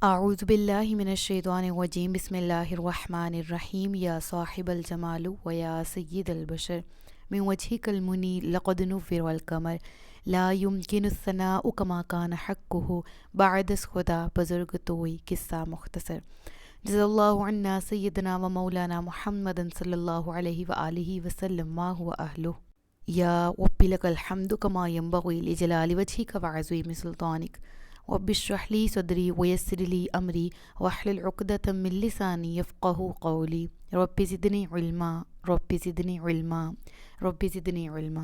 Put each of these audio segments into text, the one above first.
اعوذ باللہ من الشیطان الرجیم بسم اللہ الرحمن الرحیم یا صاحب الجمال و یا سید البشر من وجهک المنیر لقد نور القمر لا يمكن الثناء كما كان حقه بعد از خدا بزرگ توئی قصہ مختصر جزا اللہ عنا سیدنا و مولانا محمد صلی اللہ علیہ وآلہ وسلم ما هو اہلہ یا رب لک الحمد کما ینبغی لجلال وجهک وعظیم سلطانک رب اشرح لي صدري ويسر لي أمري واحلل عقدة من لساني يفقهوا قولي رب زدني علما رب زدني علما رب زدني علما۔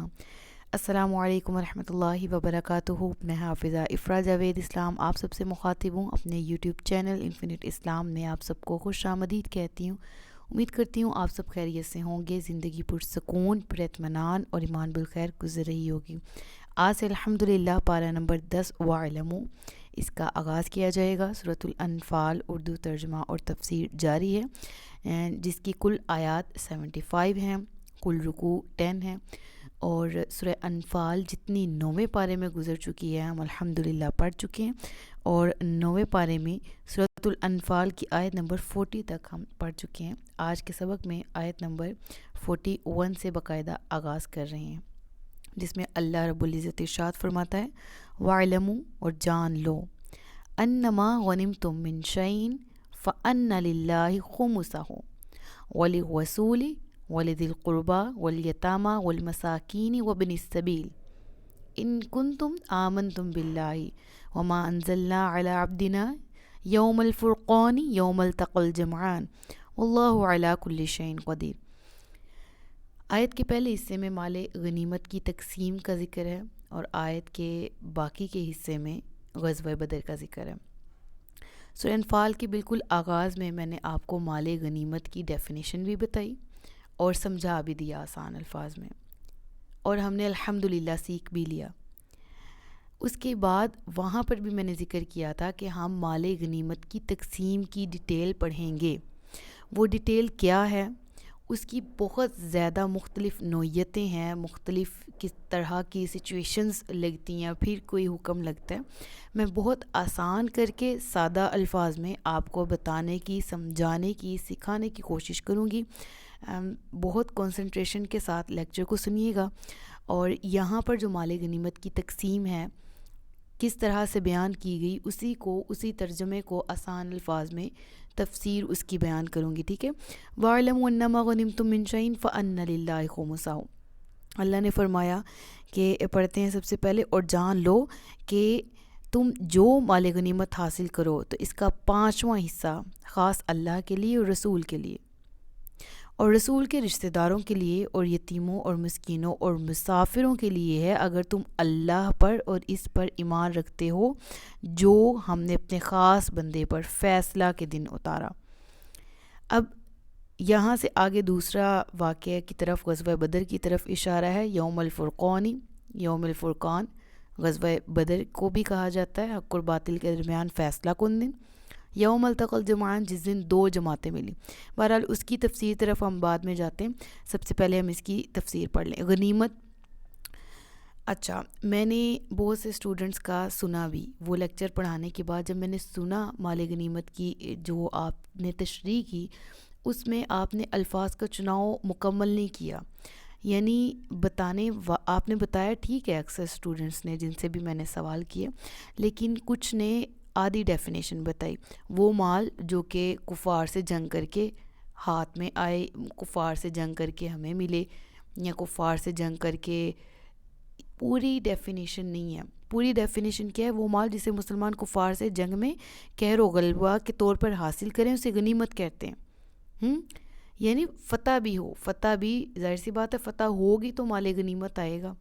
السلام علیکم ورحمۃ اللہ وبرکاتہ۔ میں حافظہ افرا جاوید اسلام آپ سب سے مخاطب ہوں۔ اپنے یوٹیوب چینل انفینٹ اسلام میں آپ سب کو خوش آمدید کہتی ہوں۔ امید کرتی ہوں آپ سب خیریت سے ہوں گے، زندگی پرسکون، پر اطمینان اور ایمان بالخیر گزر رہی ہوگی۔ آج سے الحمدللہ پارہ نمبر 10 وَاعْلَمُوا اس کا آغاز کیا جائے گا۔ سورۃ الانفال اردو ترجمہ اور تفسیر جاری ہے، جس کی کل آیات 75 ہیں، کل رکوع 10 ہیں، اور سورہ انفال جتنی 9ویں پارے میں گزر چکی ہے ہم الحمدللہ پڑھ چکے ہیں، اور 9ویں پارے میں سورۃ الانفال کی آیت نمبر 40 تک ہم پڑھ چکے ہیں۔ آج کے سبق میں آیت نمبر 41 سے باقاعدہ آغاز کر رہے ہیں، جس میں اللہ رب العزت ارشاد فرماتا ہے وَاعْلَمُوا اور جان لو انما غنمتم من شیء فان للہ خمسہ وللرسول ولذی القربى والیتامى والمساکین وابن السبیل ان کنتم آمنتم باللہ وما انزلنا علی عبدنا یوم الفرقان یوم التقى الجمعان واللہ علی کل شیء قدیر۔ آیت کے پہلے حصے میں مال غنیمت کی تقسیم کا ذکر ہے، اور آیت کے باقی کے حصے میں غزوہ بدر کا ذکر ہے۔ سورہ انفال کے بالکل آغاز میں میں نے آپ کو مال غنیمت کی ڈیفینیشن بھی بتائی اور سمجھا بھی دیا آسان الفاظ میں، اور ہم نے الحمدللہ سیکھ بھی لیا۔ اس کے بعد وہاں پر بھی میں نے ذکر کیا تھا کہ ہم مال غنیمت کی تقسیم کی ڈیٹیل پڑھیں گے۔ وہ ڈیٹیل کیا ہے؟ اس کی بہت زیادہ مختلف نوعیتیں ہیں، مختلف کس طرح کی سچویشنز لگتی ہیں، پھر کوئی حکم لگتا ہے۔ میں بہت آسان کر کے سادہ الفاظ میں آپ کو بتانے کی، سمجھانے کی، سکھانے کی کوشش کروں گی۔ بہت کنسنٹریشن کے ساتھ لیکچر کو سنیے گا، اور یہاں پر جو مال غنیمت کی تقسیم ہے کس طرح سے بیان کی گئی، اسی ترجمے کو آسان الفاظ میں تفسیر اس کی بیان کروں گی، ٹھیک ہے۔ وَاعْلَمُوا أَنَّمَا غَنِمْتُم مِّن شَيْءٍ فَأَنَّ لِلَّهِ خُمُسَهُ۔ اللہ نے فرمایا کہ پڑھتے ہیں سب سے پہلے، اور جان لو کہ تم جو مال غنیمت حاصل کرو تو اس کا 5واں حصہ خاص اللہ کے لیے اور رسول کے لیے، اور رسول کے رشتہ داروں کے لیے، اور یتیموں اور مسکینوں اور مسافروں کے لیے ہے، اگر تم اللہ پر اور اس پر ایمان رکھتے ہو جو ہم نے اپنے خاص بندے پر فیصلہ کے دن اتارا۔ اب یہاں سے آگے دوسرا واقعہ کی طرف، غزوہ بدر کی طرف اشارہ ہے۔ یوم الفرقان، یوم الفرقان غزوہ بدر کو بھی کہا جاتا ہے، حق اور باطل کے درمیان فیصلہ کن دن۔ یوم التقى الجمعان، جس دن دو جماعتیں ملی۔ بہرحال اس کی تفسیر طرف ہم بعد میں جاتے ہیں، سب سے پہلے ہم اس کی تفسیر پڑھ لیں۔ غنیمت، اچھا، میں نے بہت سے اسٹوڈنٹس کا سنا بھی، وہ لیکچر پڑھانے کے بعد جب میں نے سنا مال غنیمت کی جو آپ نے تشریح کی، اس میں آپ نے الفاظ کا چناؤ مکمل نہیں کیا، یعنی آپ نے بتایا ٹھیک ہے اکثر اسٹوڈنٹس نے جن سے بھی میں نے سوال کیے، لیکن کچھ نے آدھی ڈیفینیشن بتائی۔ وہ مال جو کہ کفار سے جنگ کر کے ہاتھ میں آئے، کفار سے جنگ کر کے ہمیں ملے، یا کفار سے جنگ کر کے، پوری ڈیفینیشن نہیں ہے۔ پوری ڈیفینیشن کیا ہے؟ وہ مال جسے مسلمان کفار سے جنگ میں قہر و غلبہ کے طور پر حاصل کریں اسے غنیمت کہتے ہیں۔ یعنی فتح بھی ہو، فتح بھی ظاہر سی بات ہے، فتح ہوگی تو مال غنیمت آئے گا۔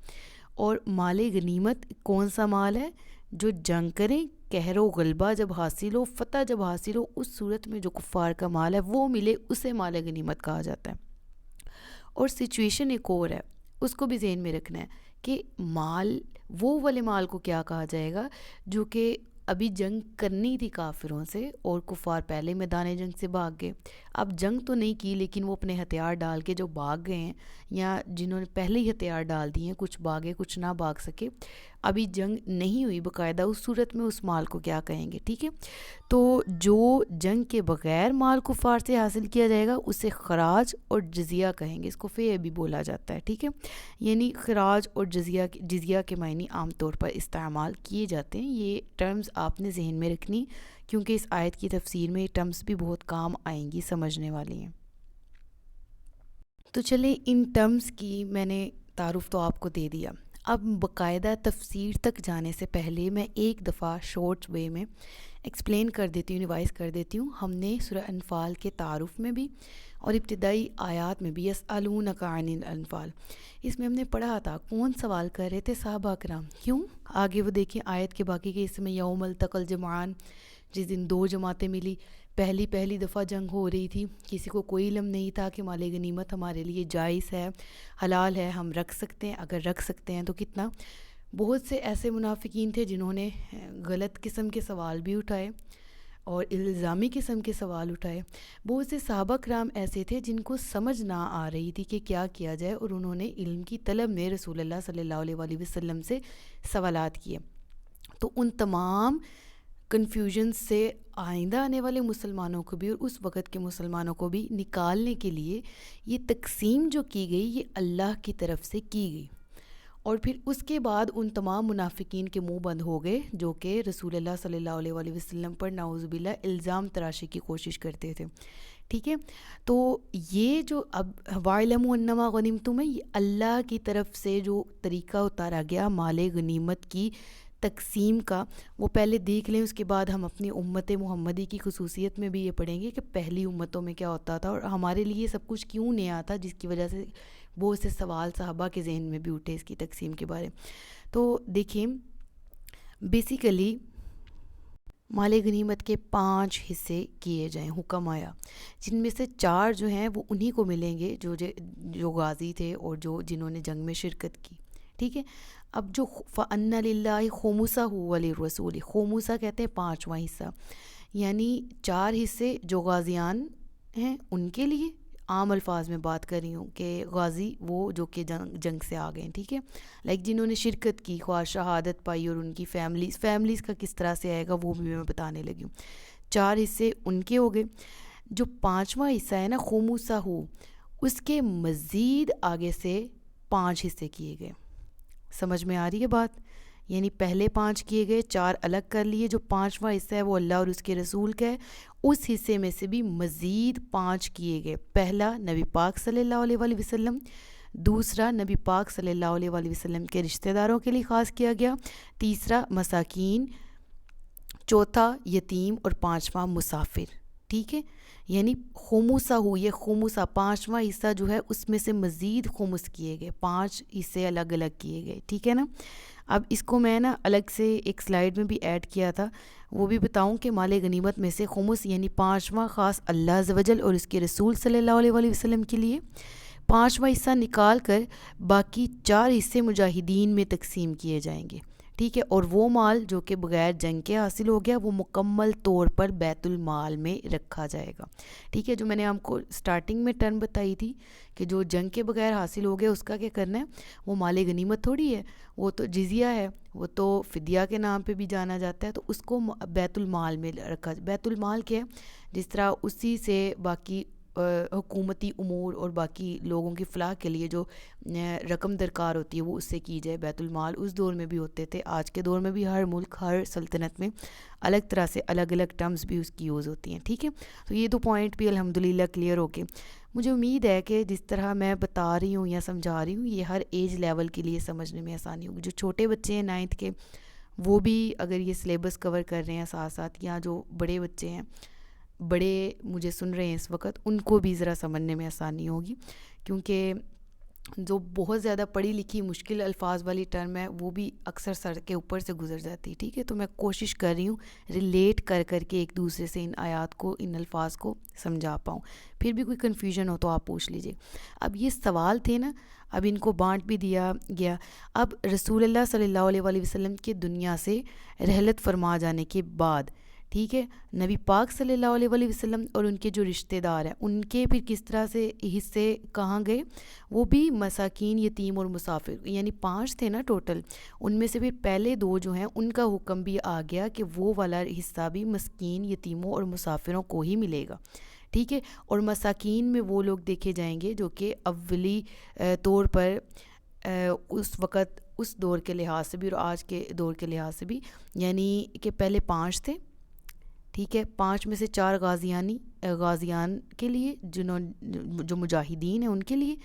اور مال غنیمت کون سا مال ہے؟ جو جنگ کریں، قہر و غلبہ جب حاصل ہو، فتح جب حاصل ہو، اس صورت میں جو کفار کا مال ہے وہ ملے، اسے مال غنیمت کہا جاتا ہے۔ اور سچویشن ایک اور ہے، اس کو بھی ذہن میں رکھنا ہے کہ مال، وہ والے مال کو کیا کہا جائے گا جو کہ ابھی جنگ کرنی تھی کافروں سے، اور کفار پہلے میدان جنگ سے بھاگ گئے۔ اب جنگ تو نہیں کی لیکن وہ اپنے ہتھیار ڈال کے جو بھاگ گئے ہیں، یا جنہوں نے پہلے ہی ہتھیار ڈال دیے ہیں، کچھ بھاگے کچھ نہ بھاگ سکے، ابھی جنگ نہیں ہوئی باقاعدہ، اس صورت میں اس مال کو کیا کہیں گے؟ ٹھیک ہے، تو جو جنگ کے بغیر مال کفار سے حاصل کیا جائے گا اسے خراج اور جزیہ کہیں گے، اس کو فے بھی بولا جاتا ہے، ٹھیک ہے، یعنی خراج اور جزیہ کے معنی عام طور پر استعمال کیے جاتے ہیں۔ یہ ٹرمز آپ نے ذہن میں رکھنی، کیونکہ اس آیت کی تفسیر میں یہ ٹرمز بھی بہت کام آئیں گی، سمجھنے والی ہیں۔ تو چلیں ان ٹرمز کی میں نے تعارف تو آپ کو دے دیا، اب باقاعدہ تفسیر تک جانے سے پہلے میں ایک دفعہ شارٹ وے میں ایکسپلین کر دیتی ہوں، ریوائز کر دیتی ہوں۔ ہم نے سورہ انفال کے تعارف میں بھی اور ابتدائی آیات میں بھی یسألونک عن الانفال، اس میں ہم نے پڑھا تھا کون سوال کر رہے تھے؟ صحابہ کرام۔ کیوں؟ آگے وہ دیکھیں آیت کے باقی کے حصے میں، یوم التقى الجمعان، جس دن دو جماعتیں ملی، پہلی دفعہ جنگ ہو رہی تھی، کسی کو کوئی علم نہیں تھا کہ مال غنیمت ہمارے لیے جائز ہے، حلال ہے، ہم رکھ سکتے ہیں، اگر رکھ سکتے ہیں تو کتنا۔ بہت سے ایسے منافقین تھے جنہوں نے غلط قسم کے سوال بھی اٹھائے اور الزامی قسم کے سوال اٹھائے۔ بہت سے صحابہ کرام ایسے تھے جن کو سمجھ نہ آ رہی تھی کہ کیا کیا جائے، اور انہوں نے علم کی طلب میں رسول اللہ صلی اللہ علیہ وآلہ وسلم سے سوالات کیے۔ تو ان تمام کنفیوژن سے آئندہ آنے والے مسلمانوں کو بھی اور اس وقت کے مسلمانوں کو بھی نکالنے کے لیے یہ تقسیم جو کی گئی یہ اللہ کی طرف سے کی گئی، اور پھر اس کے بعد ان تمام منافقین کے منہ بند ہو گئے جو کہ رسول اللہ صلی اللہ علیہ وآلہ وسلم پر نعوذ باللہ الزام تراشی کی کوشش کرتے تھے، ٹھیک ہے۔ تو یہ جو اب وَاعْلَمُوا أَنَّمَا غَنِمْتُم ہے، یہ اللہ کی طرف سے جو طریقہ اتارا گیا مال غنیمت کی تقسیم کا، وہ پہلے دیکھ لیں، اس کے بعد ہم اپنی امت محمدی کی خصوصیت میں بھی یہ پڑھیں گے کہ پہلی امتوں میں کیا ہوتا تھا اور ہمارے لیے سب کچھ کیوں نیا تھا، جس کی وجہ سے بہت سے سوال صحابہ کے ذہن میں بھی اٹھے اس کی تقسیم کے بارے۔ تو دیکھیں بیسیکلی مال غنیمت کے 5 حصے کیے جائیں، حکم آیا، جن میں سے 4 جو ہیں وہ انہی کو ملیں گے جو غازی تھے اور جنہوں نے جنگ میں شرکت کی، ٹھیک ہے۔ اب جو فَأَنَّ لِلَّهِ خُمُسَهُ وَلِلرَّسُولِ، خُمُسَہ کہتے ہیں 5واں حصہ، یعنی 4 حصے جو غازیان ہیں ان کے لیے، عام الفاظ میں بات کر رہی ہوں کہ غازی وہ جو کہ جنگ سے آ گئے ہیں، ٹھیک ہے، لائک جنہوں نے شرکت کی، خواہ شہادت پائی، اور ان کی فیملیز کا کس طرح سے آئے گا وہ بھی میں بتانے لگی ہوں۔ 4 حصے ان کے ہو گئے۔ جو 5واں حصہ ہے نا خُمُسَہ، اس کے مزید آگے سے 5 حصے کیے گئے۔ سمجھ میں آ رہی ہے بات؟ یعنی پہلے 5 کیے گئے، 4 الگ کر لیے، جو 5واں حصہ ہے وہ اللہ اور اس کے رسول کا ہے، اس حصے میں سے بھی مزید 5 کیے گئے۔ پہلا نبی پاک صلی اللہ علیہ وآلہ وسلم، دوسرا نبی پاک صلی اللہ علیہ وآلہ وسلم کے رشتہ داروں کے لیے خاص کیا گیا، تیسرا مساکین، چوتھا یتیم، اور 5واں مسافر، ٹھیک ہے۔ یعنی خُمُسَہ، یہ خُمُسَہ 5واں حصہ جو ہے اس میں سے مزید خمس کیے گئے، 5 حصے الگ الگ کیے گئے، ٹھیک ہے نا۔ اب اس کو میں نا الگ سے ایک سلائیڈ میں بھی ایڈ کیا تھا، وہ بھی بتاؤں کہ مال غنیمت میں سے خمس یعنی 5واں خاص اللہ عز و جل اور اس کے رسول صلی اللہ علیہ وآلہ وسلم کے لیے، 5واں حصہ نکال کر باقی 4 حصے مجاہدین میں تقسیم کیے جائیں گے، ٹھیک ہے، اور وہ مال جو کہ بغیر جنگ کے حاصل ہو گیا وہ مکمل طور پر بیت المال میں رکھا جائے گا، ٹھیک ہے۔ جو میں نے آپ کو سٹارٹنگ میں ٹرم بتائی تھی کہ جو جنگ کے بغیر حاصل ہو گیا اس کا کیا کرنا ہے، وہ مال غنیمت تھوڑی ہے، وہ تو جزیہ ہے، وہ تو فدیہ کے نام پہ بھی جانا جاتا ہے، تو اس کو بیت المال میں رکھا۔ بیت المال کیا ہے؟ جس طرح اسی سے باقی حکومتی امور اور باقی لوگوں کی فلاح کے لیے جو رقم درکار ہوتی ہے وہ اس سے کی جائے۔ بیت المال اس دور میں بھی ہوتے تھے، آج کے دور میں بھی ہر ملک ہر سلطنت میں الگ طرح سے الگ الگ ٹرمز بھی اس کی یوز ہوتی ہیں، ٹھیک ہے۔ تو یہ 2 پوائنٹ بھی الحمدللہ کلیئر ہو گئے۔ مجھے امید ہے کہ جس طرح میں بتا رہی ہوں یا سمجھا رہی ہوں یہ ہر ایج لیول کے لیے سمجھنے میں آسانی ہوگی۔ جو چھوٹے بچے ہیں 9th کے وہ بھی اگر یہ سلیبس کور کر رہے ہیں ساتھ ساتھ، یا جو بڑے بچے ہیں، بڑے مجھے سن رہے ہیں اس وقت، ان کو بھی ذرا سمجھنے میں آسانی ہوگی، کیونکہ جو بہت زیادہ پڑھی لکھی مشکل الفاظ والی ٹرم ہے وہ بھی اکثر سر کے اوپر سے گزر جاتی ہے، ٹھیک ہے۔ تو میں کوشش کر رہی ہوں ریلیٹ کر کے ایک دوسرے سے ان آیات کو، ان الفاظ کو سمجھا پاؤں۔ پھر بھی کوئی کنفیوژن ہو تو آپ پوچھ لیجئے۔ اب یہ سوال تھے نا، اب ان کو بانٹ بھی دیا گیا۔ اب رسول اللہ صلی اللہ علیہ وآلہ وسلم کے دنیا سے رحلت فرما جانے کے بعد، ٹھیک ہے، نبی پاک صلی اللہ علیہ وسلم اور ان کے جو رشتہ دار ہیں ان کے پھر کس طرح سے حصے کہاں گئے، وہ بھی مساکین، یتیم اور مسافر، یعنی 5 تھے نا ٹوٹل، ان میں سے پھر پہلے 2 جو ہیں ان کا حکم بھی آ گیا کہ وہ والا حصہ بھی مسکین، یتیموں اور مسافروں کو ہی ملے گا، ٹھیک ہے۔ اور مساکین میں وہ لوگ دیکھے جائیں گے جو کہ اولی طور پر اس وقت اس دور کے لحاظ سے بھی اور آج کے دور کے لحاظ سے بھی، یعنی کہ پہلے 5 تھے، ٹھیک ہے، 5 میں سے 4 غازیان کے لیے، جو مجاہدین ہیں ان کے لیے،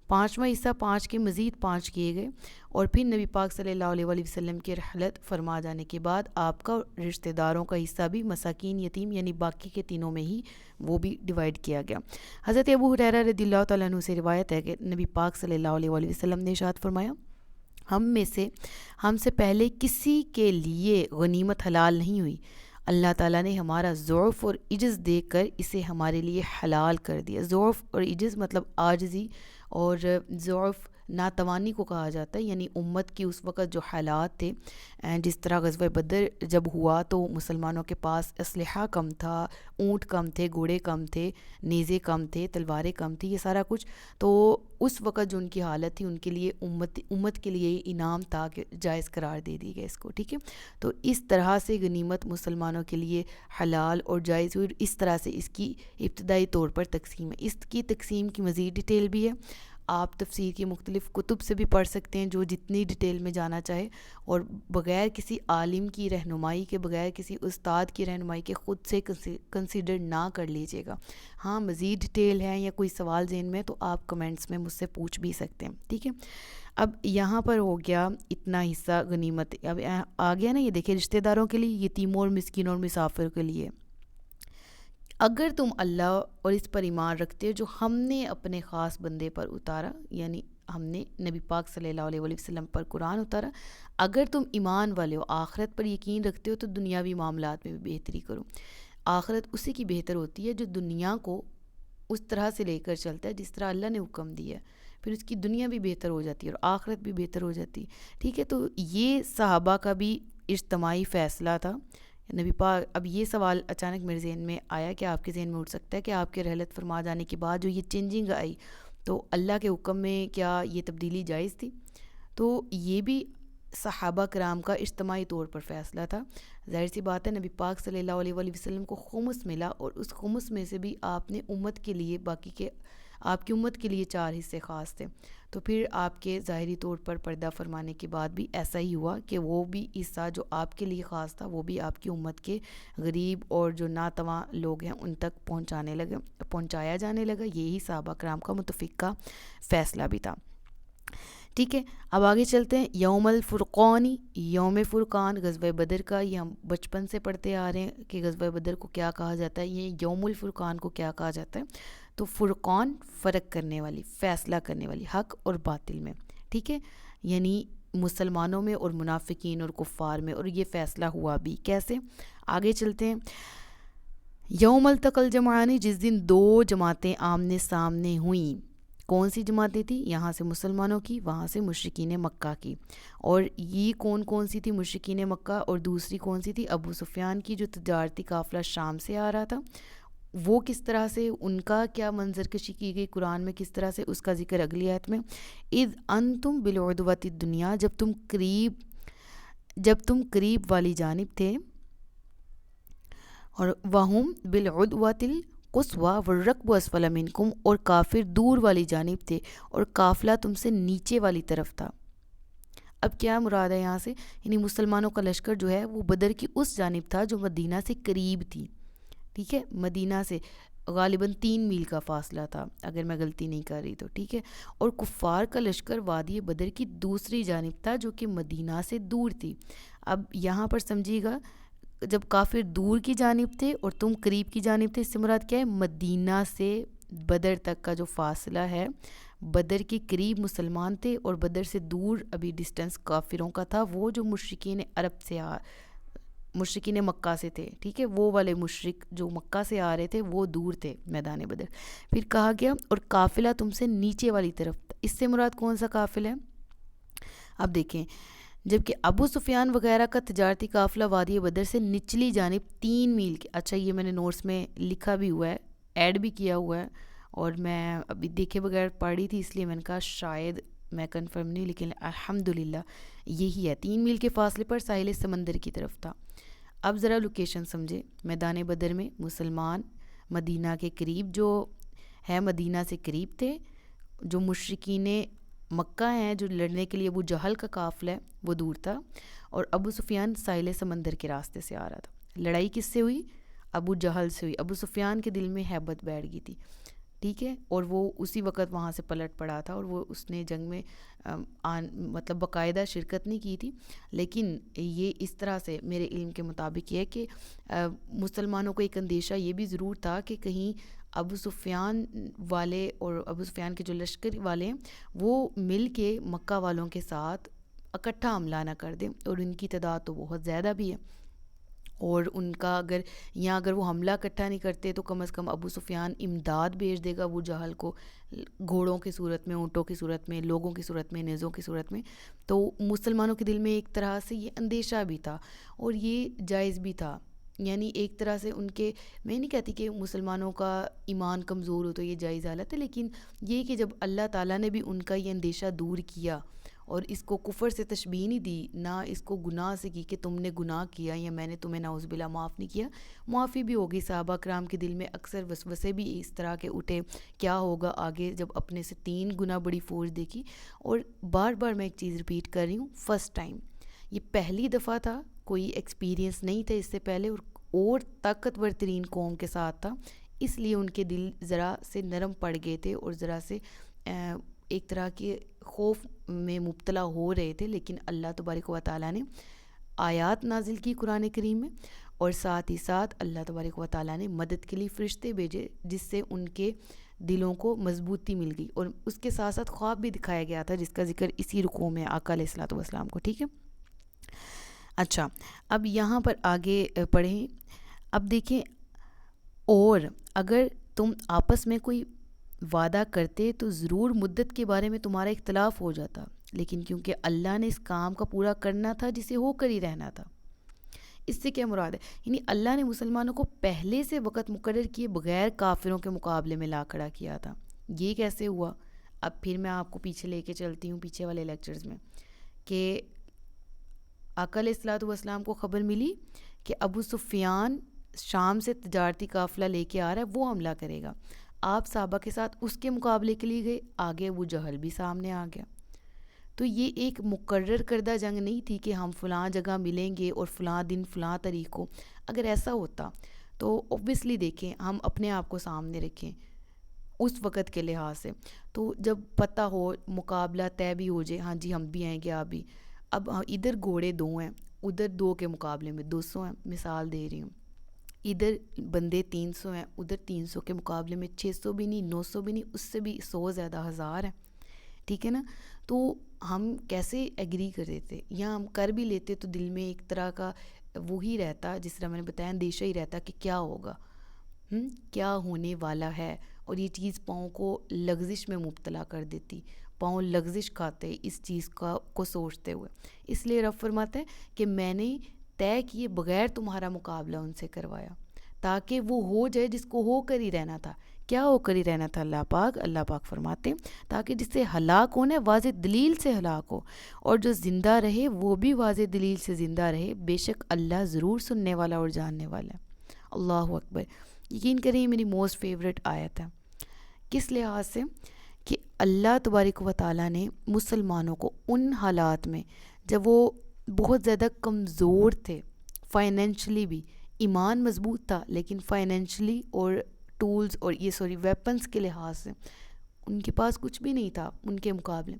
5واں حصہ 5 کے مزید 5 کیے گئے، اور پھر نبی پاک صلی اللہ علیہ وسلم کی رحلت فرما جانے کے بعد آپ کا رشتہ داروں کا حصہ بھی مساکین، یتیم، یعنی باقی کے تینوں میں ہی وہ بھی ڈیوائیڈ کیا گیا۔ حضرت ابو ہریرہ رضی اللہ تعالیٰ عنہ سے روایت ہے کہ نبی پاک صلی اللہ علیہ وسلم نے ارشاد فرمایا، ہم سے پہلے کسی کے لیے غنیمت حلال نہیں ہوئی، اللہ تعالیٰ نے ہمارا ضعف اور عجز دیکھ کر اسے ہمارے لیے حلال کر دیا۔ ضعف اور عجز مطلب عاجزی، اور ضعف ناتوانی کو کہا جاتا ہے، یعنی امت کی اس وقت جو حالات تھے، جس طرح غزوہ بدر جب ہوا تو مسلمانوں کے پاس اسلحہ کم تھا، اونٹ کم تھے، گھوڑے کم تھے، نیزے کم تھے، تلواریں کم تھی، یہ سارا کچھ، تو اس وقت جو ان کی حالت تھی ان کے لیے امت کے لیے انعام تھا کہ جائز قرار دے دی گیا اس کو، ٹھیک ہے۔ تو اس طرح سے غنیمت مسلمانوں کے لیے حلال اور جائز ہوئی، اس طرح سے اس کی ابتدائی طور پر تقسیم ہے۔ اس کی تقسیم کی مزید ڈیٹیل بھی ہے، آپ تفسیر کی مختلف کتب سے بھی پڑھ سکتے ہیں جو جتنی ڈیٹیل میں جانا چاہے، اور بغیر کسی عالم کی رہنمائی کے، بغیر کسی استاد کی رہنمائی کے خود سے کنسیڈر نہ کر لیجیے گا۔ ہاں مزید ڈیٹیل ہے یا کوئی سوال ذہن میں تو آپ کمنٹس میں مجھ سے پوچھ بھی سکتے ہیں، ٹھیک ہے۔ اب یہاں پر ہو گیا اتنا حصہ غنیمت، اب آ گیا نا، یہ دیکھیں رشتہ داروں کے لیے، یتیموں اور مسکینوں اور مسافر کے لیے، اگر تم اللہ اور اس پر ایمان رکھتے ہو جو ہم نے اپنے خاص بندے پر اتارا، یعنی ہم نے نبی پاک صلی اللہ علیہ وسلم پر قرآن اتارا، اگر تم ایمان والے ہو، آخرت پر یقین رکھتے ہو، تو دنیاوی معاملات میں بھی بہتری کرو۔ آخرت اسی کی بہتر ہوتی ہے جو دنیا کو اس طرح سے لے کر چلتا ہے جس طرح اللہ نے حکم دیا ہے، پھر اس کی دنیا بھی بہتر ہو جاتی ہے اور آخرت بھی بہتر ہو جاتی ہے، ٹھیک ہے۔ تو یہ صحابہ کا بھی اجتماعی فیصلہ تھا نبی پاک۔ اب یہ سوال اچانک میرے ذہن میں آیا کہ آپ کے ذہن میں اٹھ سکتا ہے کہ آپ کے رحلت فرما جانے کے بعد جو یہ چینجنگ آئی تو اللہ کے حکم میں کیا یہ تبدیلی جائز تھی؟ تو یہ بھی صحابہ کرام کا اجتماعی طور پر فیصلہ تھا۔ ظاہر سی بات ہے نبی پاک صلی اللہ علیہ وسلم کو خمس ملا، اور اس خمس میں سے بھی آپ نے امت کے لیے، آپ کی امت کے لیے 4 حصے خاص تھے، تو پھر آپ کے ظاہری طور پر پردہ فرمانے کے بعد بھی ایسا ہی ہوا کہ وہ بھی حصہ جو آپ کے لیے خاص تھا وہ بھی آپ کی امت کے غریب اور جو ناتواں لوگ ہیں ان تک پہنچایا جانے لگا۔ یہی صحابہ کرام کا متفقہ فیصلہ بھی تھا، ٹھیک ہے۔ اب آگے چلتے ہیں، یوم الفرقانی، یوم فرقان غزوہ بدر کا، یہ ہم بچپن سے پڑھتے آ رہے ہیں کہ غزوہ بدر کو کیا کہا جاتا ہے، یہ یوم الفرقان کو کیا کہا جاتا ہے۔ تو فرقان فرق کرنے والی، فیصلہ کرنے والی، حق اور باطل میں، ٹھیک ہے، یعنی مسلمانوں میں اور منافقین اور کفار میں، اور یہ فیصلہ ہوا بھی کیسے، آگے چلتے ہیں۔ یوم التقى الجمعان، جس دن 2 جماعتیں آمنے سامنے ہوئیں، کون سی جماعتیں تھیں؟ یہاں سے مسلمانوں کی، وہاں سے مشرکین مکہ کی، اور یہ کون سی تھی مشرکین مکہ، اور دوسری کون سی تھی؟ ابو سفیان کی جو تجارتی قافلہ شام سے آ رہا تھا، وہ کس طرح سے، ان کا کیا منظر کشی کی گئی قرآن میں کس طرح سے، اس کا ذکر اگلی آیت میں، اذ انتم بالعدوۃ الدنیا، جب تم قریب والی جانب تھے، اور وہم بالعدوۃ القصویٰ والرکب اسفل منکم، اور کافر دور والی جانب تھے اور قافلہ تم سے نیچے والی طرف تھا۔ اب کیا مراد ہے یہاں سے، یعنی مسلمانوں کا لشکر جو ہے وہ بدر کی اس جانب تھا جو مدینہ سے قریب تھی، ٹھیک ہے، مدینہ سے غالباً 3 میل کا فاصلہ تھا اگر میں غلطی نہیں کر رہی تو، ٹھیک ہے، اور کفار کا لشکر وادی بدر کی دوسری جانب تھا جو کہ مدینہ سے دور تھی۔ اب یہاں پر سمجھیے گا، جب کافر دور کی جانب تھے اور تم قریب کی جانب تھے، اس سے مراد کیا ہے، مدینہ سے بدر تک کا جو فاصلہ ہے، بدر کے قریب مسلمان تھے اور بدر سے دور ابھی ڈسٹنس کافروں کا تھا، وہ جو مشرکین مکہ سے تھے، ٹھیک ہے، وہ والے مشرک جو مکہ سے آ رہے تھے وہ دور تھے میدان بدر۔ پھر کہا گیا اور قافلہ تم سے نیچے والی طرف، اس سے مراد کون سا قافلہ ہے؟ اب دیکھیں، جبکہ ابو سفیان وغیرہ کا تجارتی قافلہ وادی بدر سے نچلی جانب 3 میل کے، اچھا یہ میں نے نوٹس میں لکھا بھی ہوا ہے، ایڈ بھی کیا ہوا ہے، اور میں ابھی دیکھے بغیر پڑھی تھی، اس لیے میں نے کہا شاید میں کنفرم نہیں، لیکن الحمدللہ یہی ہے، 3 میل کے فاصلے پر ساحل سمندر کی طرف تھا۔ اب ذرا لوکیشن سمجھے، میدان بدر میں مسلمان مدینہ کے قریب جو ہے، مدینہ سے قریب تھے، جو مشرکین مکہ ہیں جو لڑنے کے لیے ابو جہل کا قافلہ ہے وہ دور تھا، اور ابو سفیان ساحل سمندر کے راستے سے آ رہا تھا۔ لڑائی کس سے ہوئی؟ ابو جہل سے ہوئی۔ ابو سفیان کے دل میں ہیبت بیٹھ گئی تھی، ٹھیک ہے، اور وہ اسی وقت وہاں سے پلٹ پڑا تھا، اور وہ اس نے جنگ میں مطلب باقاعدہ شرکت نہیں کی تھی، لیکن یہ اس طرح سے میرے علم کے مطابق یہ ہے کہ مسلمانوں کو ایک اندیشہ یہ بھی ضرور تھا کہ کہیں ابو سفیان والے اور ابو سفیان کے جو لشکر والے ہیں وہ مل کے مکہ والوں کے ساتھ اکٹھا حملہ نہ کر دیں، اور ان کی تعداد تو بہت زیادہ بھی ہے، اور ان کا اگر وہ حملہ اکٹھا نہیں کرتے تو کم از کم ابو سفیان امداد بھیج دے گا ابو جہل کو، گھوڑوں کی صورت میں، اونٹوں کی صورت میں، لوگوں کی صورت میں، نیزوں کی صورت میں۔ تو مسلمانوں کے دل میں ایک طرح سے یہ اندیشہ بھی تھا، اور یہ جائز بھی تھا، یعنی ایک طرح سے ان کے، میں نہیں کہتی کہ مسلمانوں کا ایمان کمزور ہو تو یہ جائز حالت ہے، لیکن یہ کہ جب اللہ تعالیٰ نے بھی ان کا یہ اندیشہ دور کیا اور اس کو کفر سے تشبیہ نہیں دی، نہ اس کو گناہ سے کی کہ تم نے گناہ کیا یا میں نے تمہیں نعوذ باللہ معاف نہیں کیا، معافی بھی ہوگی۔ صحابہ کرام کے دل میں اکثر وسوسے بھی اس طرح کے اٹھے، کیا ہوگا آگے جب اپنے سے 3 گنا بڑی فوج دیکھی، اور بار بار میں ایک چیز ریپیٹ کر رہی ہوں، فرسٹ ٹائم، یہ پہلی دفعہ تھا، کوئی ایکسپیرینس نہیں تھا اس سے پہلے، اور طاقتور ترین قوم کے ساتھ تھا، اس لیے ان کے دل ذرا سے نرم پڑ گئے تھے اور ذرا سے ایک طرح کے خوف میں مبتلا ہو رہے تھے، لیکن اللہ تبارک و تعالیٰ نے آیات نازل کی قرآن کریم میں، اور ساتھ ہی ساتھ اللہ تبارک و تعالیٰ نے مدد کے لیے فرشتے بھیجے جس سے ان کے دلوں کو مضبوطی مل گئی، اور اس کے ساتھ ساتھ خواب بھی دکھایا گیا تھا جس کا ذکر اسی رکوع میں آقا علیہ الصلوۃ والسلام کو، ٹھیک ہے۔ اچھا، اب یہاں پر آگے پڑھیں، اب دیکھیں، اور اگر تم آپس میں کوئی وعدہ کرتے تو ضرور مدت کے بارے میں تمہارا اختلاف ہو جاتا، لیکن کیونکہ اللہ نے اس کام کا پورا کرنا تھا جسے ہو کر ہی رہنا تھا۔ اس سے کیا مراد ہے؟ یعنی اللہ نے مسلمانوں کو پہلے سے وقت مقرر کیے بغیر کافروں کے مقابلے میں لا کھڑا کیا تھا۔ یہ کیسے ہوا؟ اب پھر میں آپ کو پیچھے لے کے چلتی ہوں، پیچھے والے لیکچرز میں، کہ آقا علیہ الصلوۃ والسلام کو خبر ملی کہ ابو سفیان شام سے تجارتی قافلہ لے کے آ رہا ہے، وہ حملہ کرے گا، آپ صحابہ کے ساتھ اس کے مقابلے کے لیے گئے، آگے ابو جہل بھی سامنے آ گیا۔ تو یہ ایک مقرر کردہ جنگ نہیں تھی کہ ہم فلاں جگہ ملیں گے اور فلاں دن فلاں تاریخ کو، اگر ایسا ہوتا تو اوبویسلی دیکھیں، ہم اپنے آپ کو سامنے رکھیں اس وقت کے لحاظ سے، تو جب پتہ ہو مقابلہ طے بھی ہو جائے، ہاں جی ہم بھی آئیں گے آپ بھی، اب ادھر گھوڑے 2 ہیں، ادھر 2 کے مقابلے میں 200 ہیں، مثال دے رہی ہوں، ادھر بندے 300 ہیں، ادھر 300 کے مقابلے میں 600 بھی نہیں، 900 بھی نہیں، اس سے بھی 100 زیادہ 1000 ہیں، ٹھیک ہے نا؟ تو ہم کیسے ایگری کر دیتے، یا ہم کر بھی لیتے تو دل میں ایک طرح کا وہی رہتا، جس طرح میں نے بتایا اندیشہ ہی رہتا کہ کیا ہوگا، کیا ہونے والا ہے، اور یہ چیز پاؤں کو لغزش میں مبتلا کر دیتی، پاؤں لغزش کھاتے اس چیز کو سوچتے ہوئے۔ اس لیے رب فرماتے ہیں کہ میں نے طے کیے بغیر تمہارا مقابلہ ان سے کروایا، تاکہ وہ ہو جائے جس کو ہو کر ہی رہنا تھا۔ کیا ہو کر ہی رہنا تھا؟ اللہ پاک فرماتے ہیں تاکہ جس سے ہلاک ہونا ہے واضح دلیل سے ہلاک ہو، اور جو زندہ رہے وہ بھی واضح دلیل سے زندہ رہے، بے شک اللہ ضرور سننے والا اور جاننے والا ہے۔ اللہ اکبر! یقین کریں یہ میری موسٹ فیوریٹ آیت ہے، کس لحاظ سے کہ اللہ تبارک و تعالیٰ نے مسلمانوں کو ان حالات میں جب وہ بہت زیادہ کمزور تھے، فائنینشلی بھی، ایمان مضبوط تھا لیکن فائنینشلی اور ٹولز اور ویپنز کے لحاظ سے ان کے پاس کچھ بھی نہیں تھا ان کے مقابلے،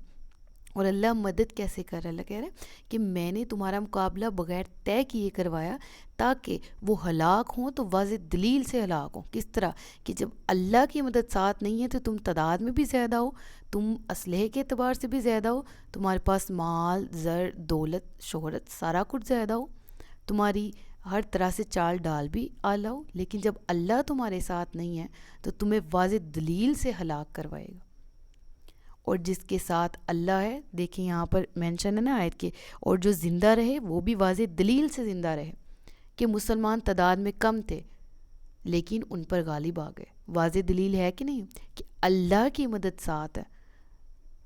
اور اللہ مدد کیسے کر رہا ہے؟ اللہ کہہ رہا ہے کہ میں نے تمہارا مقابلہ بغیر طے کیے کروایا تاکہ وہ ہلاک ہوں تو واضح دلیل سے ہلاک ہوں۔ کس طرح کہ جب اللہ کی مدد ساتھ نہیں ہے تو تم تعداد میں بھی زیادہ ہو، تم اسلحے کے اعتبار سے بھی زیادہ ہو، تمہارے پاس مال، زر، دولت، شہرت، سارا کچھ زیادہ ہو، تمہاری ہر طرح سے چال ڈال بھی اعلیٰ ہو، لیکن جب اللہ تمہارے ساتھ نہیں ہے تو تمہیں واضح دلیل سے ہلاک کروائے گا۔ اور جس کے ساتھ اللہ ہے. دیکھیں یہاں پر مینشن ہے نا آیت کے, اور جو زندہ رہے وہ بھی واضح دلیل سے زندہ رہے کہ مسلمان تعداد میں کم تھے لیکن ان پر غالب آ گئے. واضح دلیل ہے کہ نہیں کہ اللہ کی مدد ساتھ ہے.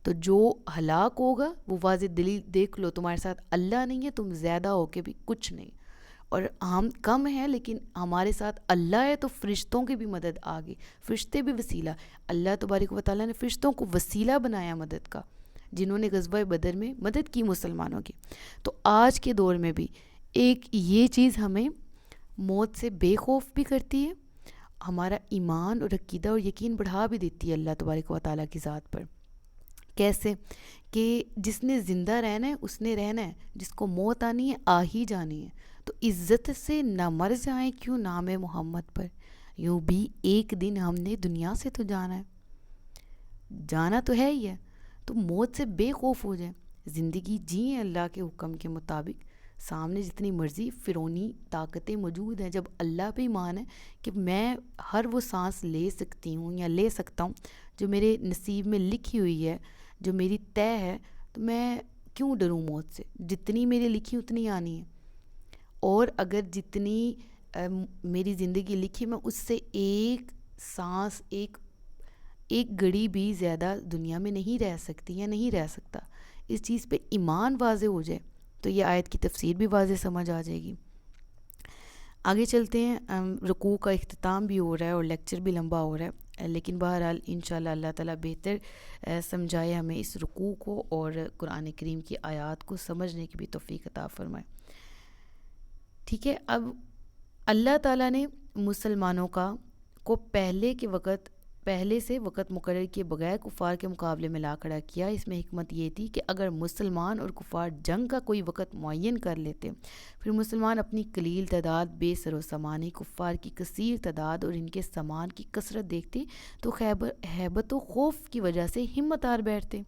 تو جو ہلاک ہوگا وہ واضح دلیل دیکھ لو, تمہارے ساتھ اللہ نہیں ہے, تم زیادہ ہو کے بھی کچھ نہیں, اور ہم کم ہیں لیکن ہمارے ساتھ اللہ ہے. تو فرشتوں کی بھی مدد آ گئی, فرشتے بھی وسیلہ. اللہ تبارک و تعالیٰ نے فرشتوں کو وسیلہ بنایا مدد کا, جنہوں نے غزوہ بدر میں مدد کی مسلمانوں کی. تو آج کے دور میں بھی ایک یہ چیز ہمیں موت سے بے خوف بھی کرتی ہے, ہمارا ایمان اور عقیدہ اور یقین بڑھا بھی دیتی ہے اللہ تبارک و تعالیٰ کی ذات پر. کیسے کہ جس نے زندہ رہنا ہے اس نے رہنا ہے, جس کو موت آنی ہے آ ہی جانی ہے. تو عزت سے نہ مر جائیں کیوں نام محمد پر, یوں بھی ایک دن ہم نے دنیا سے تو جانا ہے, جانا تو ہے ہی ہے. تو موت سے بے خوف ہو جائیں, زندگی جئیں اللہ کے حکم کے مطابق. سامنے جتنی مرضی فرعونی طاقتیں موجود ہیں, جب اللہ پہ ایمان ہے کہ میں ہر وہ سانس لے سکتی ہوں یا لے سکتا ہوں جو میرے نصیب میں لکھی ہوئی ہے, جو میری طے ہے, تو میں کیوں ڈروں موت سے. جتنی میری لکھی اتنی آنی ہے, اور اگر جتنی میری زندگی لکھی میں اس سے ایک سانس ایک گھڑی بھی زیادہ دنیا میں نہیں رہ سکتی یا نہیں رہ سکتا. اس چیز پہ ایمان واضح ہو جائے تو یہ آیت کی تفسیر بھی واضح سمجھ آ جائے گی. آگے چلتے ہیں. رکوع کا اختتام بھی ہو رہا ہے اور لیکچر بھی لمبا ہو رہا ہے, لیکن بہرحال انشاءاللہ اللہ تعالیٰ بہتر سمجھائے ہمیں اس رکوع کو, اور قرآن کریم کی آیات کو سمجھنے کی بھی توفیق عطا فرمائے. ٹھیک ہے. اب اللہ تعالیٰ نے مسلمانوں کو پہلے سے وقت مقرر کیے بغیر کفار کے مقابلے میں لا کھڑا کیا. اس میں حکمت یہ تھی کہ اگر مسلمان اور کفار جنگ کا کوئی وقت معین کر لیتے, پھر مسلمان اپنی قلیل تعداد, بے سر و سامانی, کفار کی کثیر تعداد اور ان کے سامان کی کثرت دیکھتے تو ہیبت و خوف کی وجہ سے ہمت ہار بیٹھتے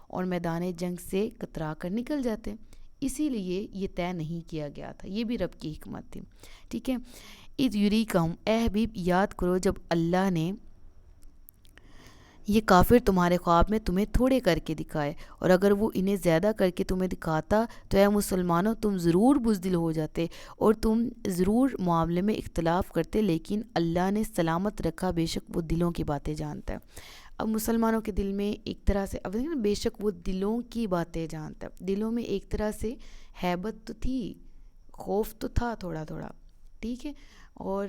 اور میدان جنگ سے کترا کر نکل جاتے. اسی لیے یہ طے نہیں کیا گیا تھا. یہ بھی رب کی حکمت تھی. ٹھیک ہے. اذ یریکہم, اے حبیب یاد کرو جب اللہ نے یہ کافر تمہارے خواب میں تمہیں تھوڑے کر کے دکھائے, اور اگر وہ انہیں زیادہ کر کے تمہیں دکھاتا تو اے مسلمانوں تم ضرور بزدل ہو جاتے اور تم ضرور معاملے میں اختلاف کرتے, لیکن اللہ نے سلامت رکھا, بے شک وہ دلوں کی باتیں جانتا ہے. اب مسلمانوں کے دل میں ایک طرح سے, اب بے شک وہ دلوں کی باتیں جانتا ہے, دلوں میں ایک طرح سے ہیبت تو تھی, خوف تو تھا تھوڑا تھوڑا. ٹھیک ہے. اور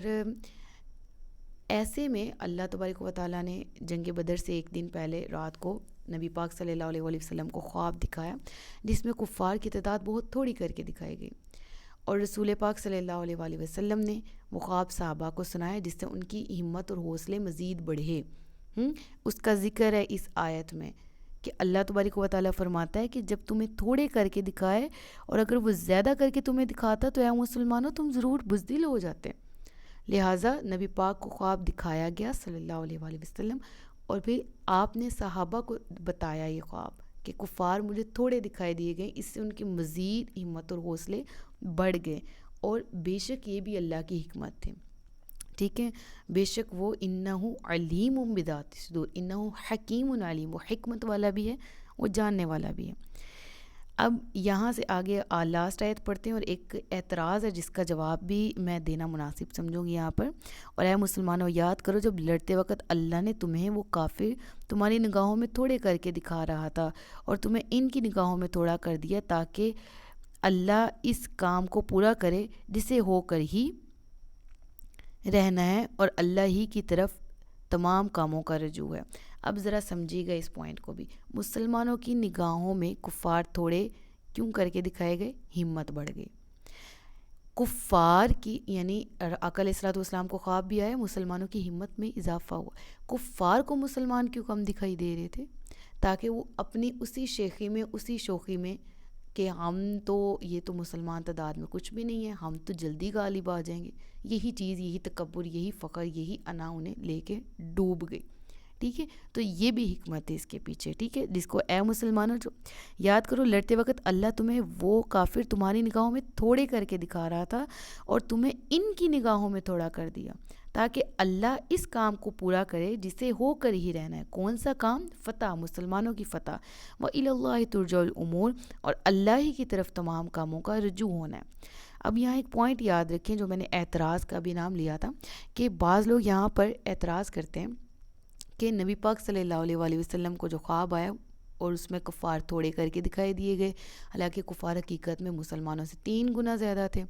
ایسے میں اللہ تبارک و تعالیٰ نے جنگ بدر سے ایک دن پہلے رات کو نبی پاک صلی اللہ علیہ وسلم کو خواب دکھایا, جس میں کفار کی تعداد بہت تھوڑی کر کے دکھائی گئی, اور رسول پاک صلی اللہ علیہ وسلم نے وہ خواب صحابہ کو سنایا, جس سے ان کی ہمت اور حوصلے مزید بڑھے. اس کا ذکر ہے اس آیت میں کہ اللہ تبارک و تعالیٰ فرماتا ہے کہ جب تمہیں تھوڑے کر کے دکھائے اور اگر وہ زیادہ کر کے تمہیں دکھاتا تو اے مسلمانوں تم ضرور بزدل ہو جاتے. لہٰذا نبی پاک کو خواب دکھایا گیا صلی اللہ علیہ وسلم, اور پھر آپ نے صحابہ کو بتایا یہ خواب کہ کفار مجھے تھوڑے دکھائی دیے گئے, اس سے ان کی مزید ہمت اور حوصلے بڑھ گئے, اور بے شک یہ بھی اللہ کی حکمت تھی. ٹھیک ہے. بے شک وہ انہ علیم بذات الصدور, انہ حکیم علیم, وہ حکمت والا بھی ہے, وہ جاننے والا بھی ہے. اب یہاں سے آگے لاسٹ آیت پڑھتے ہیں, اور ایک اعتراض ہے جس کا جواب بھی میں دینا مناسب سمجھوں گی یہاں پر. اور اے مسلمانوں یاد کرو جب لڑتے وقت اللہ نے تمہیں وہ کافر تمہاری نگاہوں میں تھوڑے کر کے دکھا رہا تھا اور تمہیں ان کی نگاہوں میں تھوڑا کر دیا, تاکہ اللہ اس کام کو پورا کرے جسے ہو کر ہی رہنا ہے, اور اللہ ہی کی طرف تمام کاموں کا رجوع ہے. اب ذرا سمجھیے گا اس پوائنٹ کو بھی. مسلمانوں کی نگاہوں میں کفار تھوڑے کیوں کر کے دکھائے گئے؟ ہمت بڑھ گئی. کفار کی یعنی آقا علیہ الصلوۃ والسلام کو خواب بھی آیا, مسلمانوں کی ہمت میں اضافہ ہوا. کفار کو مسلمان کیوں کم دکھائی دے رہے تھے؟ تاکہ وہ اپنی اسی شوخی میں کہ ہم تو یہ تو مسلمان تعداد میں کچھ بھی نہیں ہے, ہم تو جلدی غالب آ جائیں گے, یہی چیز, یہی تکبر, یہی فخر, یہی انا انہیں لے کے ڈوب گئی. ٹھیک ہے، تو یہ بھی حکمت ہے اس کے پیچھے، ٹھیک ہے، جس کو اے مسلمانوں جو یاد کرو لڑتے وقت اللہ تمہیں وہ کافر تمہاری نگاہوں میں تھوڑے کر کے دکھا رہا تھا اور تمہیں ان کی نگاہوں میں تھوڑا کر دیا، تاکہ اللہ اس کام کو پورا کرے جسے ہو کر ہی رہنا ہے۔ کون سا کام؟ فتح، مسلمانوں کی فتح۔ وَإِلَى اللَّهِ تُرْجَعُ الْأُمُورُ، اور اللہ ہی کی طرف تمام کاموں کا رجوع ہونا ہے۔ اب یہاں ایک پوائنٹ یاد رکھیں جو میں نے اعتراض کا بھی نام لیا تھا، کہ بعض لوگ یہاں پر اعتراض کرتے ہیں کہ نبی پاک صلی اللہ علیہ وآلہ وسلم کو جو خواب آیا اور اس میں کفار تھوڑے کر کے دکھائی دیے گئے، حالانکہ کفار حقیقت میں مسلمانوں سے 3 گنا زیادہ تھے۔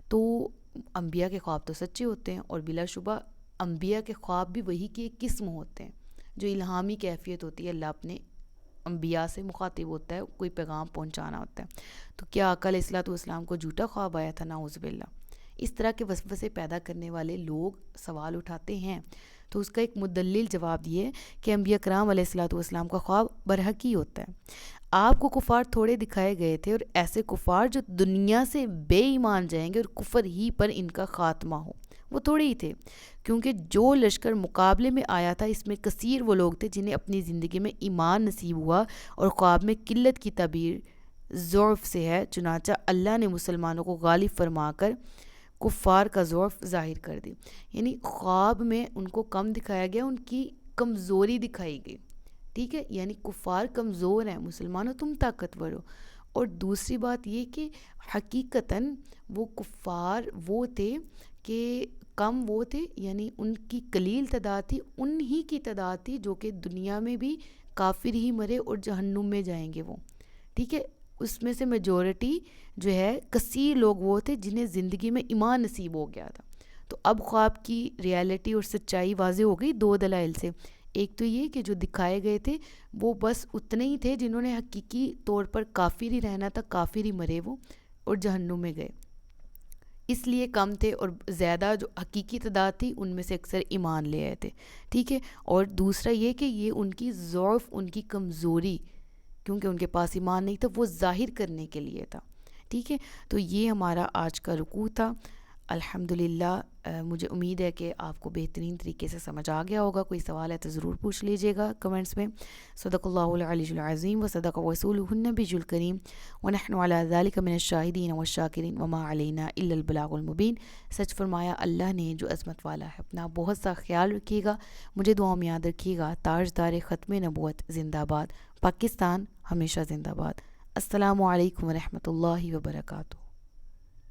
تو انبیاء کے خواب تو سچے ہوتے ہیں، اور بلا شبہ انبیاء کے خواب بھی وہی کی ایک قسم ہوتے ہیں، جو الہامی کیفیت ہوتی ہے، اللہ اپنے انبیاء سے مخاطب ہوتا ہے، کوئی پیغام پہنچانا ہوتا ہے۔ تو کیا آقا علیہ الصلوۃ والسلام کو جھوٹا خواب آیا تھا؟ نعوذ باللہ۔ اس طرح کے وسوسے پیدا کرنے والے لوگ سوال اٹھاتے ہیں، تو اس کا ایک مدلل جواب یہ ہے کہ انبیاء کرام علیہ الصلوۃ والسلام کا خواب برحق ہی ہوتا ہے۔ آپ کو کفار تھوڑے دکھائے گئے تھے، اور ایسے کفار جو دنیا سے بے ایمان جائیں گے اور کفر ہی پر ان کا خاتمہ ہو، وہ تھوڑے ہی تھے، کیونکہ جو لشکر مقابلے میں آیا تھا اس میں کثیر وہ لوگ تھے جنہیں اپنی زندگی میں ایمان نصیب ہوا، اور خواب میں قلت کی تعبیر ضعف سے ہے، چنانچہ اللہ نے مسلمانوں کو غالب فرما کر کفار کا ضعف ظاہر کر دی۔ یعنی خواب میں ان کو کم دکھایا گیا، ان کی کمزوری دکھائی گئی، ٹھیک ہے، یعنی کفار کمزور ہیں، مسلمانوں تم طاقتور ہو۔ اور دوسری بات یہ کہ حقیقتاً وہ کفار وہ تھے کہ کم وہ تھے، یعنی ان کی قلیل تعداد تھی، ان ہی کی تعداد تھی جو کہ دنیا میں بھی کافر ہی مرے اور جہنم میں جائیں گے وہ، ٹھیک ہے۔ اس میں سے میجورٹی جو ہے کثیر لوگ وہ تھے جنہیں زندگی میں ایمان نصیب ہو گیا تھا۔ تو اب خواب کی ریالٹی اور سچائی واضح ہو گئی 2 دلائل سے۔ ایک تو یہ کہ جو دکھائے گئے تھے وہ بس اتنے ہی تھے جنہوں نے حقیقی طور پر کافر ہی رہنا تھا، کافر ہی مرے وہ اور جہنم میں گئے، اس لیے کم تھے، اور زیادہ جو حقیقی تعداد تھی ان میں سے اکثر ایمان لے آئے تھے، ٹھیک ہے۔ اور دوسرا یہ کہ یہ ان کی ضعف، ان کی کمزوری، کیونکہ ان کے پاس ایمان نہیں تھا، وہ ظاہر کرنے کے لیے تھا، ٹھیک ہے۔ تو یہ ہمارا آج کا رکوع تھا۔ الحمدللہ مجھے امید ہے کہ آپ کو بہترین طریقے سے سمجھ آ گیا ہوگا۔ کوئی سوال ہے تو ضرور پوچھ لیجیے گا کمنٹس میں۔ صدق اللہ العلی العظیم و صدق رسولہ النبی الکریم ونحن علی ذلک من الشاہدین والشاکرین وما علینا الا البلاغ المبین۔ سچ فرمایا اللہ نے جو عظمت والا ہے۔ اپنا بہت سا خیال رکھیے گا، مجھے دعاؤں میں یاد رکھیے گا۔ تاجدار ختم نبوت زندہ باد، پاکستان ہمیشہ زندہ باد۔ السلام علیکم ورحمۃ اللہ وبرکاتہ۔